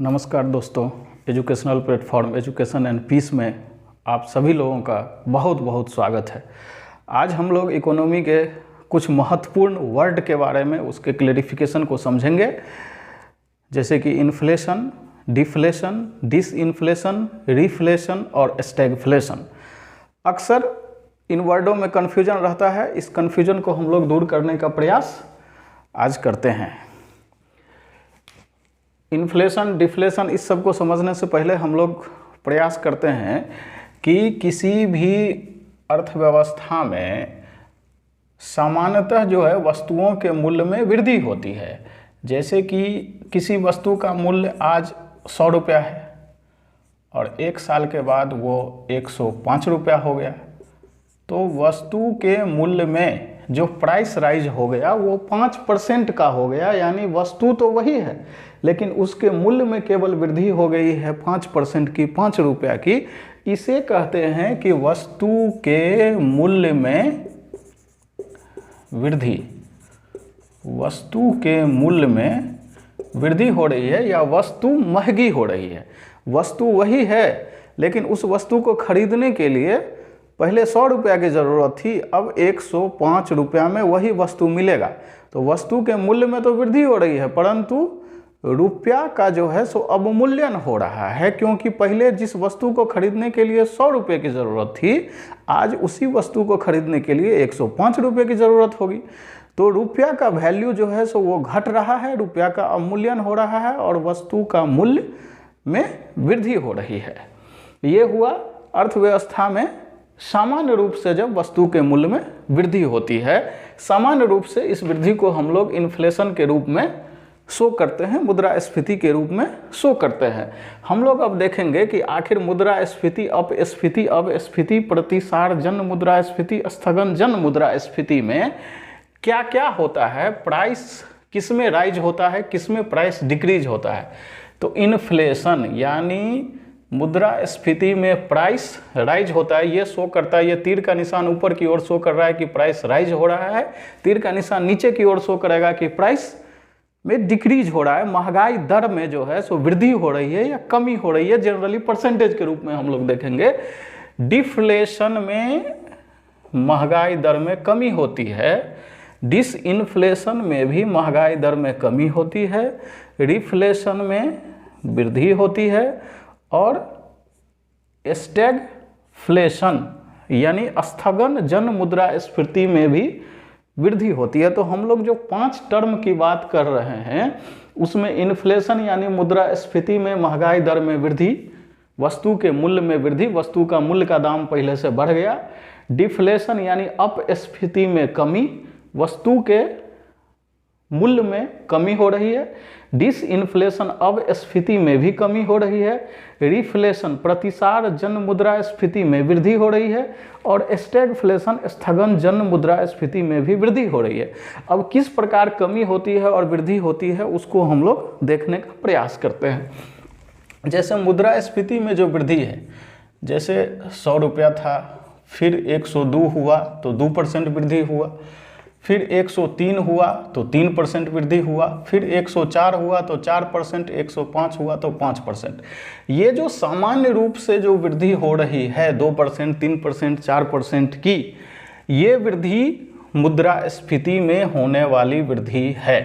नमस्कार दोस्तों, educational platform education and peace में आप सभी लोगों का बहुत बहुत स्वागत है। आज हम लोग इकोनॉमी के कुछ महत्वपूर्ण वर्ड के बारे में उसके क्लेरिफिकेशन को समझेंगे, जैसे कि इन्फ्लेशन, डिफ्लेशन, डिसइन्फ्लेशन, रिफ्लेशन और स्टैगफ्लेशन। अक्सर इन वर्डों में कन्फ्यूजन रहता है। इस कन्फ्यूजन को हम लोग दूर करने का प्रयास आज करते हैं। इन्फ्लेशन, डिफ्लेशन, इस सब को समझने से पहले हम लोग प्रयास करते हैं कि किसी भी अर्थव्यवस्था में सामान्यतः जो है वस्तुओं के मूल्य में वृद्धि होती है। जैसे कि किसी वस्तु का मूल्य आज 100 रुपया है और 1 साल के बाद वो 105 रुपया हो गया, तो वस्तु के मूल्य में जो प्राइस राइज हो गया वो 5% का हो गया। यानी वस्तु तो वही है लेकिन उसके मूल्य में केवल वृद्धि हो गई है 5% की, 5 रुपया की। इसे कहते हैं कि वस्तु के मूल्य में वृद्धि, वस्तु के मूल्य में वृद्धि हो रही है या वस्तु महंगी हो रही है। वस्तु वही है लेकिन उस वस्तु को खरीदने के लिए पहले 100 रुपया की ज़रूरत थी, अब 105 रुपया में वही वस्तु मिलेगा। तो वस्तु के मूल्य में तो वृद्धि हो रही है परंतु रुपया का जो है सो अवमूल्यन हो रहा है, क्योंकि पहले जिस वस्तु को खरीदने के लिए 100 रुपये की ज़रूरत थी, आज उसी वस्तु को खरीदने के लिए 105 रुपये की ज़रूरत होगी। तो रुपया का वैल्यू जो है सो वो घट रहा है, रुपया का अवमूल्यन हो रहा है और वस्तु का मूल्य में वृद्धि हो रही है। ये हुआ अर्थव्यवस्था में सामान्य रूप से जब वस्तु के मूल्य में वृद्धि होती है। सामान्य रूप से इस वृद्धि को हम लोग इन्फ्लेशन के रूप में शो करते हैं, मुद्रास्फीति के रूप में शो करते हैं। हम लोग अब देखेंगे कि आखिर मुद्रास्फीति, अपस्फीति, अवस्फीति, प्रतिसार जन्य मुद्रास्फीति, स्थगन जन्य मुद्रास्फीति में क्या क्या होता है, प्राइस किस में राइज होता है, किस में प्राइस डिक्रीज होता है। तो इन्फ्लेशन यानी मुद्रास्फीति में प्राइस राइज होता है, ये शो करता है। ये तीर का निशान ऊपर की ओर शो कर रहा है कि प्राइस राइज हो रहा है, तीर का निशान नीचे की ओर शो करेगा कि प्राइस में डिक्रीज हो रहा है। महंगाई दर में जो है सो वृद्धि हो रही है या कमी हो रही है, जनरली परसेंटेज के रूप में हम लोग देखेंगे। डिफ्लेशन में महंगाई दर में कमी होती है, डिसइन्फ्लेशन में भी महंगाई दर में कमी होती है, रिफ्लेशन में वृद्धि होती है और स्टैगफ्लेशन यानी स्थगन जन मुद्रास्फीति में भी वृद्धि होती है। तो हम लोग जो 5 टर्म की बात कर रहे हैं उसमें इन्फ्लेशन यानी मुद्रास्फीति में महंगाई दर में वृद्धि, वस्तु के मूल्य में वृद्धि, वस्तु का मूल्य का दाम पहले से बढ़ गया। डिफ्लेशन यानी अपस्फीति में कमी, वस्तु के मूल्य में कमी हो रही है। डिसइन्फ्लेशन अवस्फीति में भी कमी हो रही है। रिफ्लेशन प्रतिसार जन मुद्रास्फीति में वृद्धि हो रही है और स्टैगफ्लेशन स्थगन जन मुद्रास्फीति में भी वृद्धि हो रही है। अब किस प्रकार कमी होती है और वृद्धि होती है उसको हम लोग देखने का प्रयास करते हैं। जैसे मुद्रास्फीति में जो वृद्धि है, जैसे 100 रुपया था, फिर 102 हुआ तो 2% वृद्धि हुआ, फिर 103 हुआ तो 3% वृद्धि हुआ, फिर 104 हुआ तो 4%, 105 हुआ तो 5%। ये जो सामान्य रूप से जो वृद्धि हो रही है 2%, 3%, 4% की, ये वृद्धि मुद्रास्फीति में होने वाली वृद्धि है।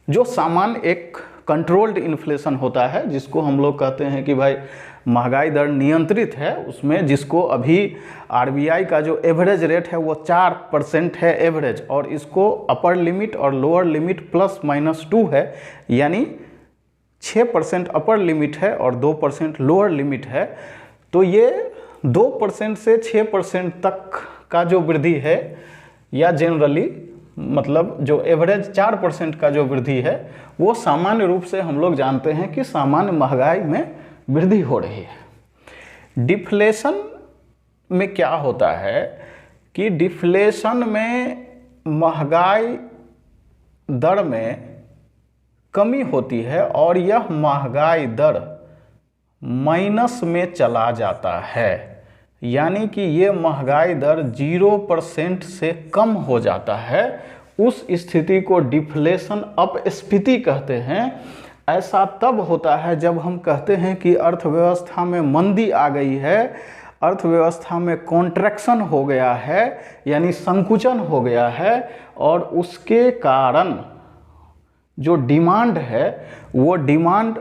जो सामान्य एक कंट्रोल्ड इन्फ्लेशन होता है, जिसको हम लोग कहते हैं कि भाई महंगाई दर नियंत्रित है, उसमें जिसको अभी आरबीआई का जो एवरेज रेट है वो 4% है एवरेज, और इसको अपर लिमिट और लोअर लिमिट +-2 है, यानी 6% अपर लिमिट है और 2% लोअर लिमिट है। तो ये 2% से 6% तक का जो वृद्धि है, या जनरली मतलब जो एवरेज 4% का जो वृद्धि है, वो सामान्य रूप से हम लोग जानते हैं कि सामान्य महंगाई में वृद्धि हो रही है। डिफ्लेशन में क्या होता है कि डिफ्लेशन में महंगाई दर में कमी होती है और यह महंगाई दर माइनस में चला जाता है, यानी कि ये महंगाई दर 0% से कम हो जाता है। उस स्थिति को डिफ्लेशन अपस्फीति कहते हैं। ऐसा तब होता है जब हम कहते हैं कि अर्थव्यवस्था में मंदी आ गई है, अर्थव्यवस्था में कॉन्ट्रैक्शन हो गया है, यानी संकुचन हो गया है, और उसके कारण जो डिमांड है वो डिमांड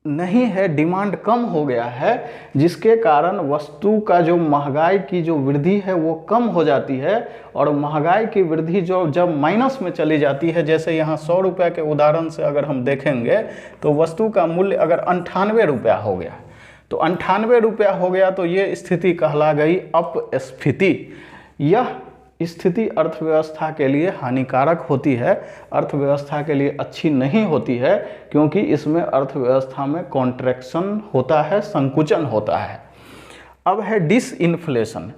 नहीं है, डिमांड कम हो गया है, जिसके कारण वस्तु का जो महंगाई की जो वृद्धि है वो कम हो जाती है। और महंगाई की वृद्धि जो जब माइनस में चली जाती है, जैसे यहाँ 100 रुपये के उदाहरण से अगर हम देखेंगे तो वस्तु का मूल्य अगर 98 रुपया हो गया, तो 98 रुपया हो गया तो ये स्थिति कहला गई अपस्फीति। यह स्थिति अर्थव्यवस्था के लिए हानिकारक होती है, अर्थव्यवस्था के लिए अच्छी नहीं होती है, क्योंकि इसमें अर्थव्यवस्था में कॉन्ट्रैक्शन होता है, संकुचन होता है। अब है डिसइन्फ्लेशन।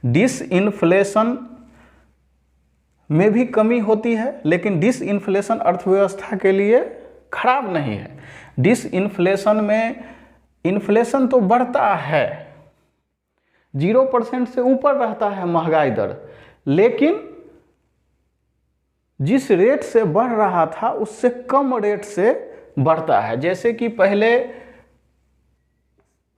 डिसइन्फ्लेशन में भी कमी होती है, लेकिन डिसइन्फ्लेशन अर्थव्यवस्था के लिए खराब नहीं है। डिसइन्फ्लेशन में इन्फ्लेशन तो बढ़ता है, 0% से ऊपर रहता है महंगाई दर, लेकिन जिस रेट से बढ़ रहा था उससे कम रेट से बढ़ता है। जैसे कि पहले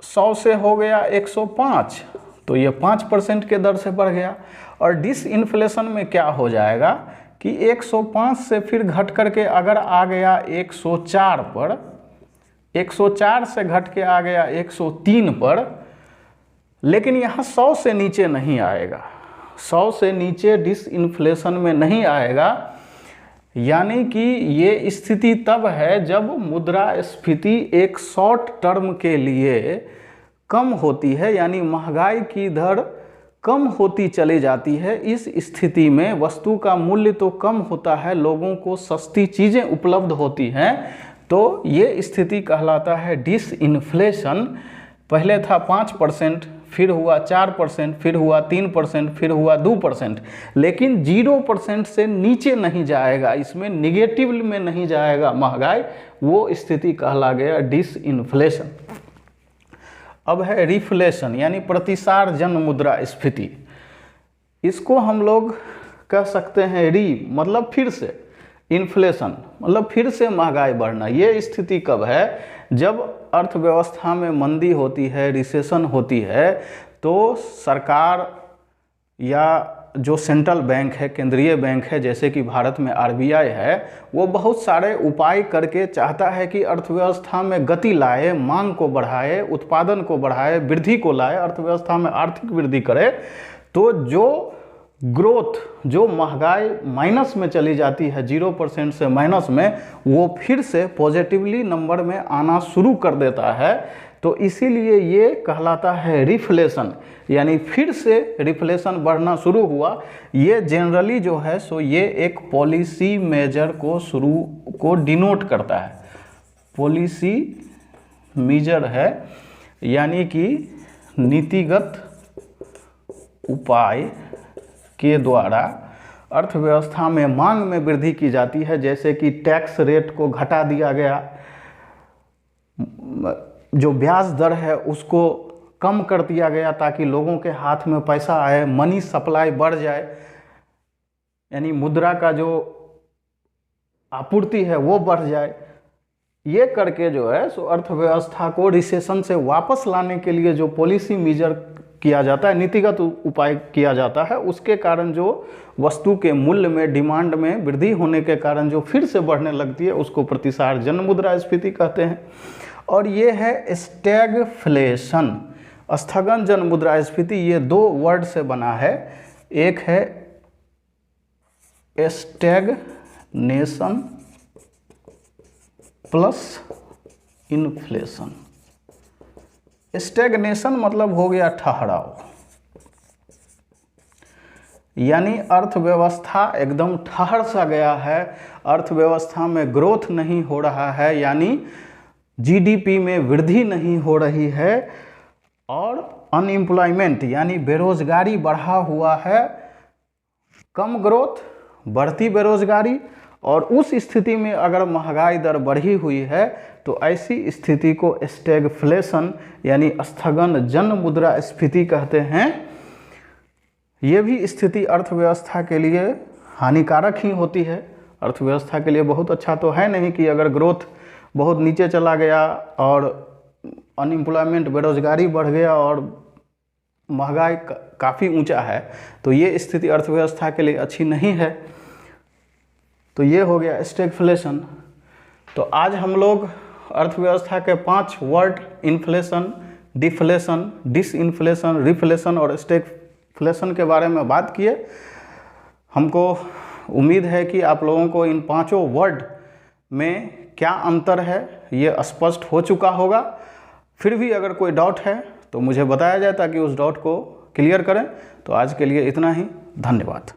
100 से हो गया 105, तो ये 5% के दर से बढ़ गया। और डिसइन्फ्लेशन में क्या हो जाएगा कि 105 से फिर घट करके अगर आ गया 104 पर, 104 से घट के आ गया 103 पर, लेकिन यहाँ 100 से नीचे नहीं आएगा, 100 से नीचे डिसइन्फ्लेशन में नहीं आएगा। यानी कि ये स्थिति तब है जब मुद्रास्फीति एक शॉर्ट टर्म के लिए कम होती है, यानी महंगाई की दर कम होती चली जाती है। इस स्थिति में वस्तु का मूल्य तो कम होता है, लोगों को सस्ती चीज़ें उपलब्ध होती हैं, तो ये स्थिति कहलाता है डिसइन्फ्लेशन। पहले था 5%, फिर हुआ 4%, फिर हुआ 3%, फिर हुआ 2%, लेकिन 0% से नीचे नहीं जाएगा, इसमें निगेटिव में नहीं जाएगा महंगाई, वो स्थिति कहला गया डिसइन्फ्लेशन। अब है रिफ्लेशन, यानी प्रतिसार जन मुद्रास्फीति। इसको हम लोग कह सकते हैं मतलब फिर से, इन्फ्लेशन मतलब फिर से महंगाई बढ़ना। ये स्थिति कब है? जब अर्थव्यवस्था में मंदी होती है, रिसेशन होती है, तो सरकार या जो सेंट्रल बैंक है, केंद्रीय बैंक है, जैसे कि भारत में RBI है, वो बहुत सारे उपाय करके चाहता है कि अर्थव्यवस्था में गति लाए, मांग को बढ़ाए, उत्पादन को बढ़ाए, वृद्धि को लाए, अर्थव्यवस्था में आर्थिक वृद्धि करे। तो जो ग्रोथ, जो महंगाई माइनस में चली जाती है 0% से माइनस में, वो फिर से पॉजिटिवली नंबर में आना शुरू कर देता है। तो इसीलिए ये कहलाता है रिफ्लेशन, यानी फिर से रिफ्लेशन बढ़ना शुरू हुआ। ये जनरली जो है सो ये एक पॉलिसी मेजर को डिनोट करता है, पॉलिसी मेजर है, यानी कि नीतिगत उपाय के द्वारा अर्थव्यवस्था में मांग में वृद्धि की जाती है। जैसे कि टैक्स रेट को घटा दिया गया, जो ब्याज दर है उसको कम कर दिया गया ताकि लोगों के हाथ में पैसा आए, मनी सप्लाई बढ़ जाए, यानी मुद्रा का जो आपूर्ति है वो बढ़ जाए। ये करके जो है सो अर्थव्यवस्था को रिसेशन से वापस लाने के लिए जो पॉलिसी मेजर किया जाता है, नीतिगत उपाय किया जाता है, उसके कारण जो वस्तु के मूल्य में, डिमांड में वृद्धि होने के कारण जो फिर से बढ़ने लगती है, उसको प्रतिसार जन मुद्रास्फीति कहते हैं। और ये है स्टैगफ्लेशन, स्थगन जन मुद्रास्फीति। ये 2 वर्ड से बना है, एक है स्टैगनेशन प्लस इन्फ्लेशन। स्टैग्नेशन मतलब हो गया ठहराव, यानी अर्थव्यवस्था एकदम ठहर सा गया है, अर्थव्यवस्था में ग्रोथ नहीं हो रहा है, यानी GDP में वृद्धि नहीं हो रही है, और अनएम्प्लॉयमेंट यानी बेरोजगारी बढ़ा हुआ है, कम ग्रोथ, बढ़ती बेरोजगारी। और उस स्थिति में अगर महंगाई दर बढ़ी हुई है तो ऐसी स्थिति को स्टैगफ्लेशन यानी स्थगन जन मुद्रास्फीति कहते हैं। ये भी स्थिति अर्थव्यवस्था के लिए हानिकारक ही होती है, अर्थव्यवस्था के लिए बहुत अच्छा तो है नहीं कि अगर ग्रोथ बहुत नीचे चला गया और अनएम्प्लॉयमेंट, बेरोजगारी बढ़ गया और महंगाई काफ़ी ऊंचा है, तो ये स्थिति अर्थव्यवस्था के लिए अच्छी नहीं है। तो ये हो गया स्टैगफ्लेशन। तो आज हम लोग अर्थव्यवस्था के 5 word inflation, deflation, disinflation, reflation और स्टैगफ्लेशन के बारे में बात किए। हमको उम्मीद है कि आप लोगों को इन 5 वर्ड में क्या अंतर है ये स्पष्ट हो चुका होगा। फिर भी अगर कोई डाउट है तो मुझे बताया जाए ताकि उस डाउट को क्लियर करें। तो आज के लिए इतना ही, धन्यवाद।